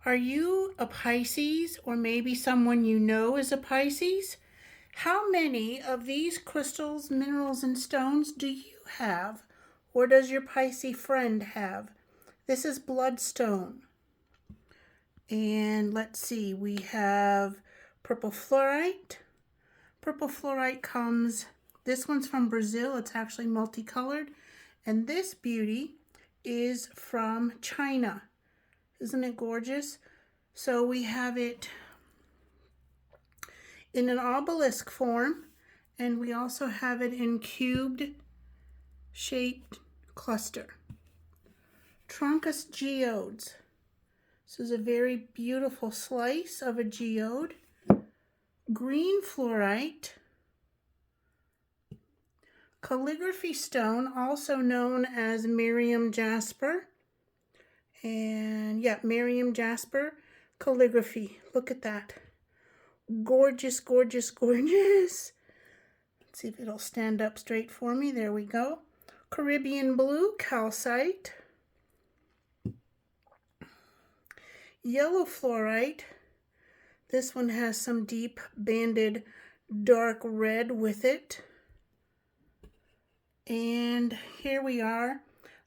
Are you a Pisces, or maybe someone you know is a Pisces? How many of these crystals, minerals, and stones do you have, or does your Pisces friend have? This is Bloodstone. And let's see, we have purple fluorite. Purple fluorite comes, this one's from Brazil. It's actually multicolored. And this beauty is from China. Isn't it gorgeous? So we have it in an obelisk form, and we also have it in cubed shaped cluster. Trancas Geodes. This is a very beautiful slice of a geode. Green fluorite. Calligraphy stone, also known as Maryam Jasper. And yeah, Maryam Jasper calligraphy. Look at that. Gorgeous, gorgeous, gorgeous. Let's see if it'll stand up straight for me. There we go. Caribbean blue calcite. Yellow fluorite. This one has some deep banded dark red with it. And here we are.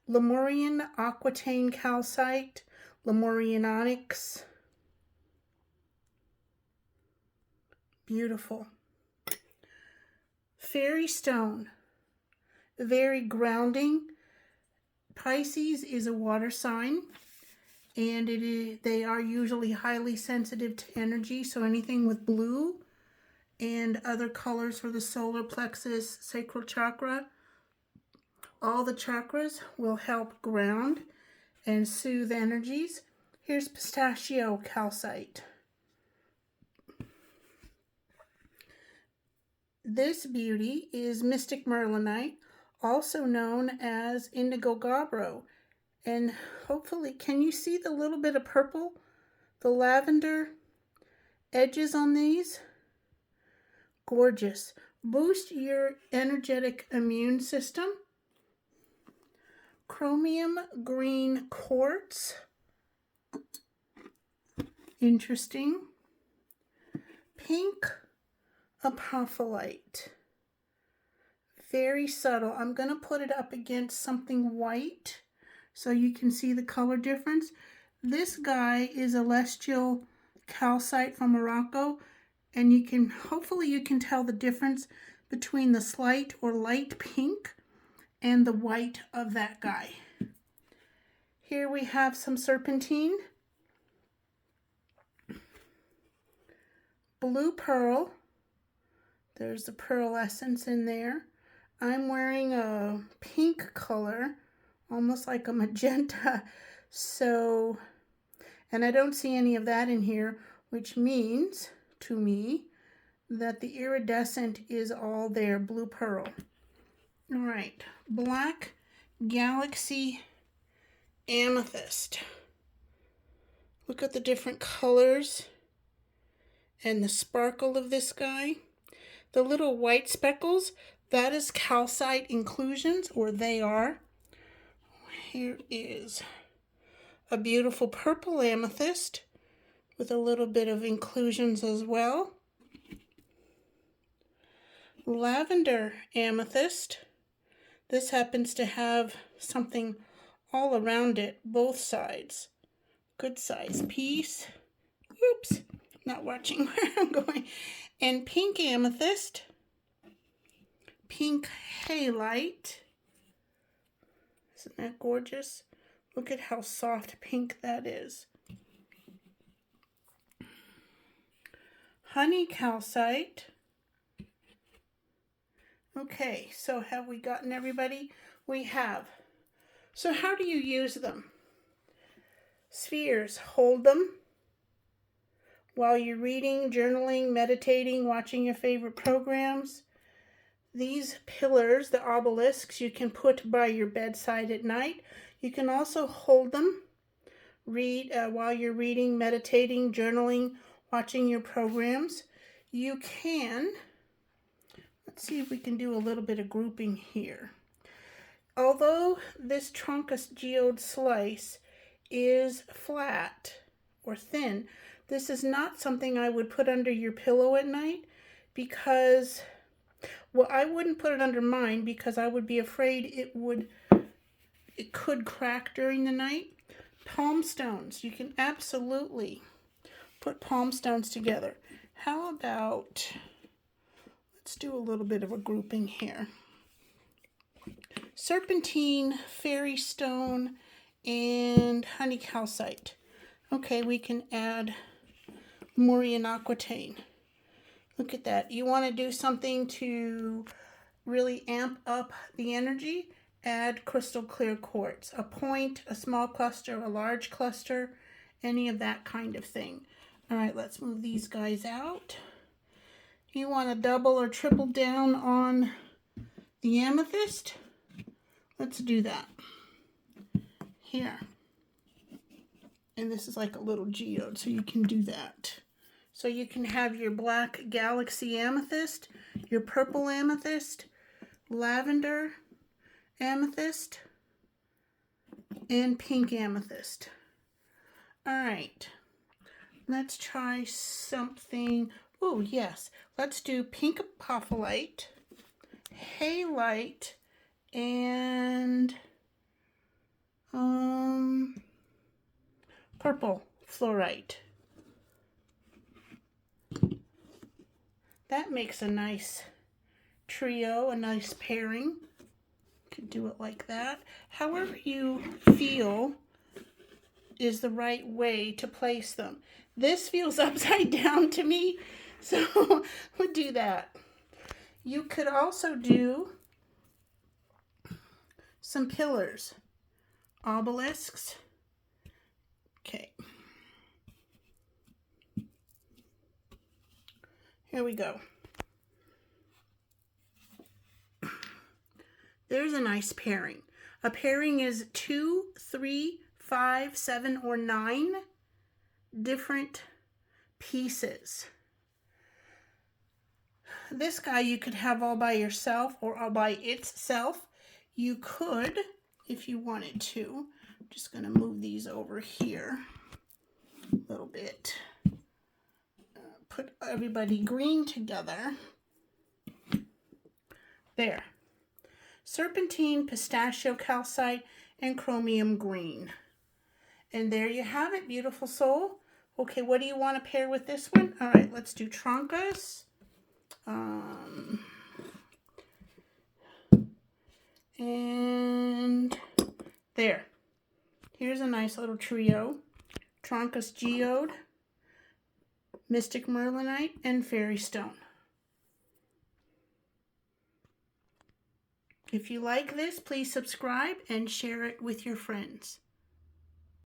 Lemurian Aquataine Calcite, Lemurian Onyx. Beautiful. Fairy Stone, very grounding. Pisces is a water sign, and they are usually highly sensitive to energy, so anything with blue and other colors for the solar plexus, sacral chakra, all the chakras will help ground and soothe energies. Here's Pistachio Calcite. This beauty is Mystic Merlinite, also known as Indigo Gabbro. And hopefully, can you see the little bit of purple, the lavender edges on these? Gorgeous. Boost your energetic immune system. Chromium Green Quartz. Interesting. Pink Apophyllite. Very subtle. I'm going to put it up against something white so you can see the color difference. This guy is a celestial calcite from Morocco, and hopefully you can tell the difference between the slight or light pink and the white of that guy. Here we have some serpentine. Blue pearl. There's the pearl essence in there. I'm wearing a pink color, almost like a magenta. So, and I don't see any of that in here, which means to me that the iridescent is all there, blue pearl. All right, black galaxy amethyst. Look at the different colors and the sparkle of this guy. The little white speckles, that is calcite inclusions, or they are. Here is a beautiful purple amethyst with a little bit of inclusions as well. Lavender amethyst. This happens to have something all around it, both sides. Good size piece. Oops, not watching where I'm going. And pink amethyst. Pink halite. Isn't that gorgeous? Look at how soft pink that is. Honey calcite. Okay, so have we gotten everybody? We have. So how do you use them? Spheres, hold them while you're reading, journaling, meditating, watching your favorite programs. These pillars, the obelisks, you can put by your bedside at night. You can also hold them, read while you're reading, meditating, journaling, watching your programs. You can, let's see if we can do a little bit of grouping here. Although this Trancas Geode slice is flat, or thin. This is not something I would put under your pillow at night because, well, I wouldn't put it under mine because I would be afraid it could crack during the night. Palm stones, you can absolutely put palm stones together. How about, let's do a little bit of a grouping here. Serpentine, fairy stone, and honey calcite. Okay, we can add Lemurian Aquataine. Look at that. You want to do something to really amp up the energy? Add crystal clear quartz. A point, a small cluster, a large cluster, any of that kind of thing. All right, let's move these guys out. You want to double or triple down on the amethyst? Let's do that. Here. And this is like a little geode, so you can do that. So you can have your black galaxy amethyst, your purple amethyst, lavender amethyst, and pink amethyst. All right, let's try something. Oh, yes, let's do pink apophyllite, halite, and purple fluorite. That makes a nice trio, a nice pairing. Could do it like that. However you feel is the right way to place them. This feels upside down to me, so we'll do that. You could also do some pillars, obelisks. Okay. Here we go. There's a nice pairing. A pairing is 2, 3, 5, 7, or 9 different pieces. This guy you could have all by yourself or all by itself. You could, if you wanted to. I'm just going to move these over here a little bit. Put everybody green together. There. Serpentine, Pistachio Calcite, and Chromium Green. And there you have it, beautiful soul. Okay, what do you want to pair with this one? All right, let's do Trancas. And there. Here's a nice little trio. Trancas Geode, Mystic Merlinite, and Fairy Stone. If you like this, please subscribe and share it with your friends.